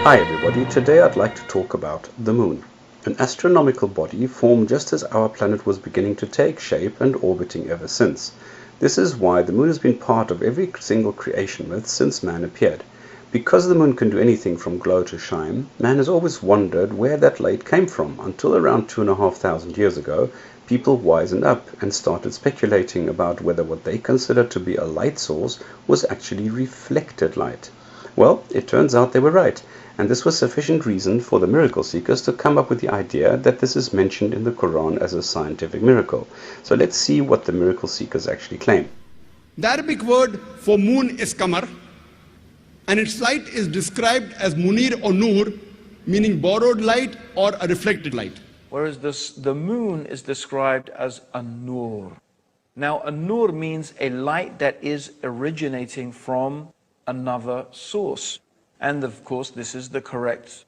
Hi everybody, today I'd like to talk about the Moon, an astronomical body formed just as our planet was beginning to take shape and orbiting ever since. This is why the Moon has been part of every single creation myth since man appeared. Because the Moon can do anything from glow to shine, man has always wondered where that light came from, until around 2,500 years ago, people wisened up and started speculating about whether what they considered to be a light source was actually reflected light. Well, it turns out they were right, and this was sufficient reason for the miracle seekers to come up with the idea that this is mentioned in the Quran as a scientific miracle. So let's see what the miracle seekers actually claim. The Arabic word for moon is qamar, and its light is described as munir or nur, meaning borrowed light or a reflected light. Whereas the moon is described as a nur. Now, a nur means a light that is originating from another source. And of course, this is the correct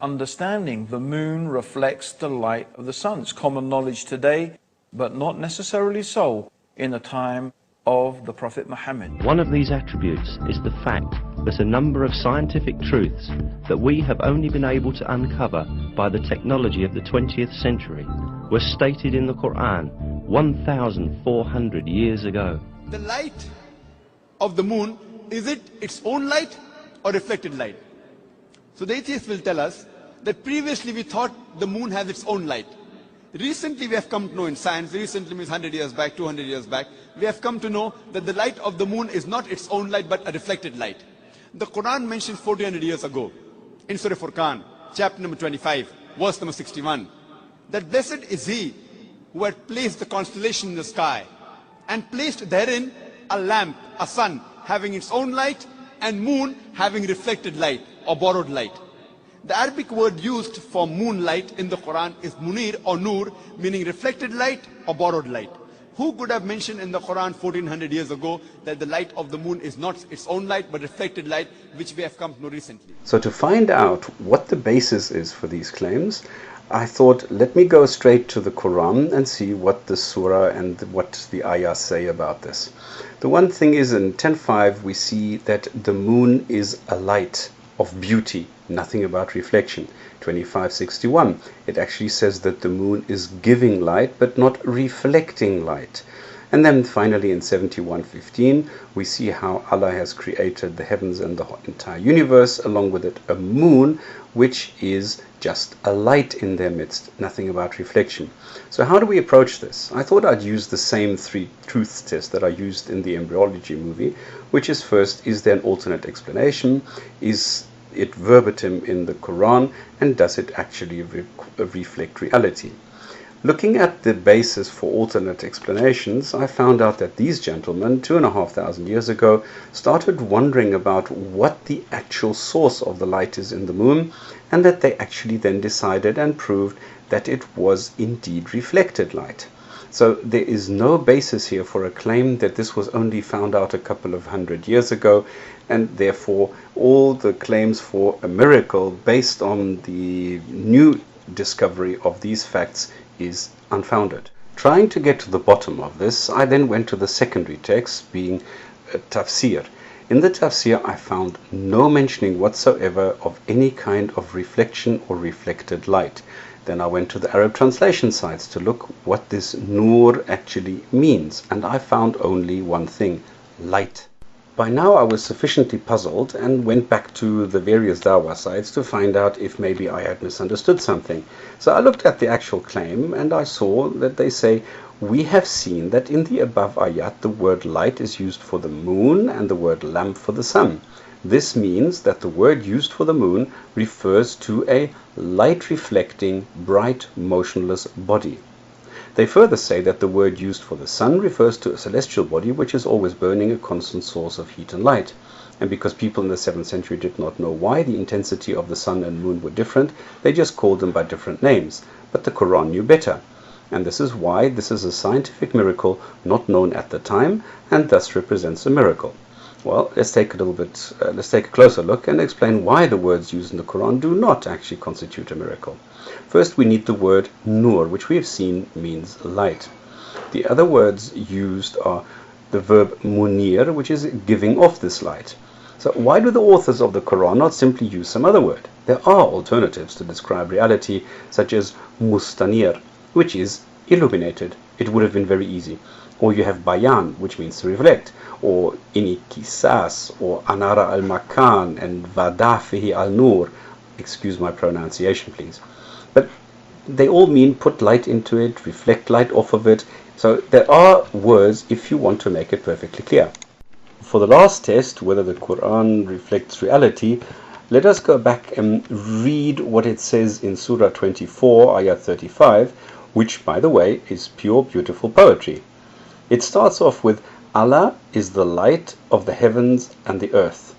understanding. The moon reflects the light of the sun. It's common knowledge today, but not necessarily so in the time of the Prophet Muhammad. One of these attributes is the fact that a number of scientific truths that we have only been able to uncover by the technology of the 20th century were stated in the Quran 1,400 years ago. The light of the moon, is it its own light or reflected light? So the atheists will tell us that previously we thought the moon has its own light. Recently we have come to know in science, recently means 100 years back, 200 years back, we have come to know that the light of the moon is not its own light but a reflected light. The Quran mentions 1400 years ago in Surah Furqan, chapter number 25, verse number 61, that blessed is he who had placed the constellation in the sky and placed therein a lamp, a sun, having its own light, and moon having reflected light or borrowed light. The Arabic word used for moonlight in the Quran is munir or nur, meaning reflected light or borrowed light. Who could have mentioned in the Quran 1400 years ago that the light of the moon is not its own light but reflected light, which we have come to know recently? So to find out what the basis is for these claims, I thought, let me go straight to the Quran and see what the surah and what the ayahs say about this. The one thing is, in 10.5 we see that the moon is a light of beauty, nothing about reflection. 25.61, it actually says that the moon is giving light but not reflecting light. And then finally in 71.15 we see how Allah has created the heavens and the entire universe, along with it a moon which is just a light in their midst, nothing about reflection. So how do we approach this? I thought I'd use the same three truths test that I used in the embryology movie, which is first, is there an alternate explanation? Is it verbatim in the Quran, and does it actually reflect reality? Looking at the basis for alternate explanations, I found out that these gentlemen, 2,500 years ago, started wondering about what the actual source of the light is in the moon, and that they actually then decided and proved that it was indeed reflected light. So there is no basis here for a claim that this was only found out a couple of hundred years ago, and therefore all the claims for a miracle based on the new discovery of these facts is unfounded. Trying to get to the bottom of this, I then went to the secondary text, being tafsir. In the tafsir I found no mentioning whatsoever of any kind of reflection or reflected light. Then I went to the Arab translation sites to look what this nur actually means, and I found only one thing: light. By now I was sufficiently puzzled and went back to the various dawah sites to find out if maybe I had misunderstood something. So I looked at the actual claim and I saw that they say, we have seen that in the above ayat the word light is used for the moon and the word lamp for the sun. This means that the word used for the moon refers to a light reflecting, bright, motionless body. They further say that the word used for the sun refers to a celestial body which is always burning, a constant source of heat and light. And because people in the 7th century did not know why the intensity of the sun and moon were different, they just called them by different names. But the Quran knew better. And this is why this is a scientific miracle not known at the time, and thus represents a miracle. Well, let's take a closer look and explain why the words used in the Quran do not actually constitute a miracle. First, we need the word nur, which we have seen means light. The other words used are the verb munir, which is giving off this light. So why do the authors of the Quran not simply use some other word? There are alternatives to describe reality, such as mustanir, which is illuminated. It would have been very easy. Or you have bayan, which means to reflect, or inikisas, or anara al-makan, and vadafihi al-nur. Excuse my pronunciation, please. But they all mean put light into it, reflect light off of it. So there are words if you want to make it perfectly clear. For the last test, whether the Quran reflects reality, let us go back and read what it says in Surah 24, Ayah 35, which, by the way, is pure, beautiful poetry. It starts off with, Allah is the light of the heavens and the earth.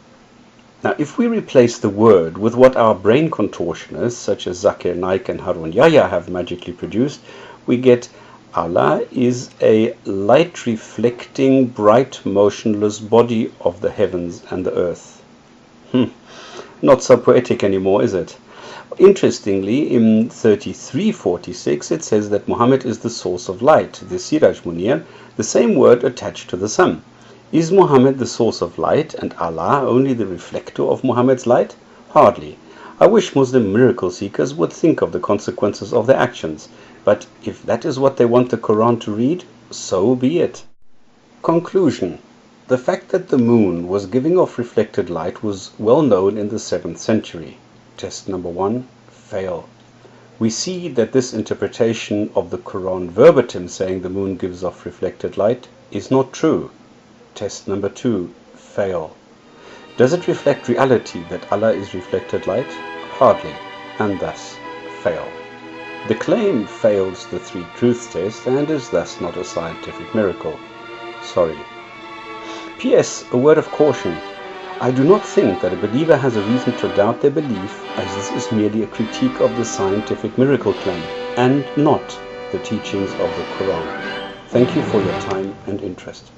Now, if we replace the word with what our brain contortionists, such as Zakir Naik and Harun Yahya, have magically produced, we get Allah is a light-reflecting, bright, motionless body of the heavens and the earth. Not so poetic anymore, is it? Interestingly, in 33:46, it says that Muhammad is the source of light, the Siraj Munir, the same word attached to the sun. Is Muhammad the source of light and Allah only the reflector of Muhammad's light? Hardly. I wish Muslim miracle seekers would think of the consequences of their actions. But if that is what they want the Quran to read, so be it. Conclusion. The fact that the moon was giving off reflected light was well known in the 7th century. Test number 1, fail. We see that this interpretation of the Quran verbatim saying the moon gives off reflected light is not true. Test number 2, fail. Does it reflect reality that Allah is reflected light? Hardly, and thus fail. The claim fails the 3 truths test and is thus not a scientific miracle. Sorry. P.S. A word of caution. I do not think that a believer has a reason to doubt their belief, as this is merely a critique of the scientific miracle claim, and not the teachings of the Quran. Thank you for your time and interest.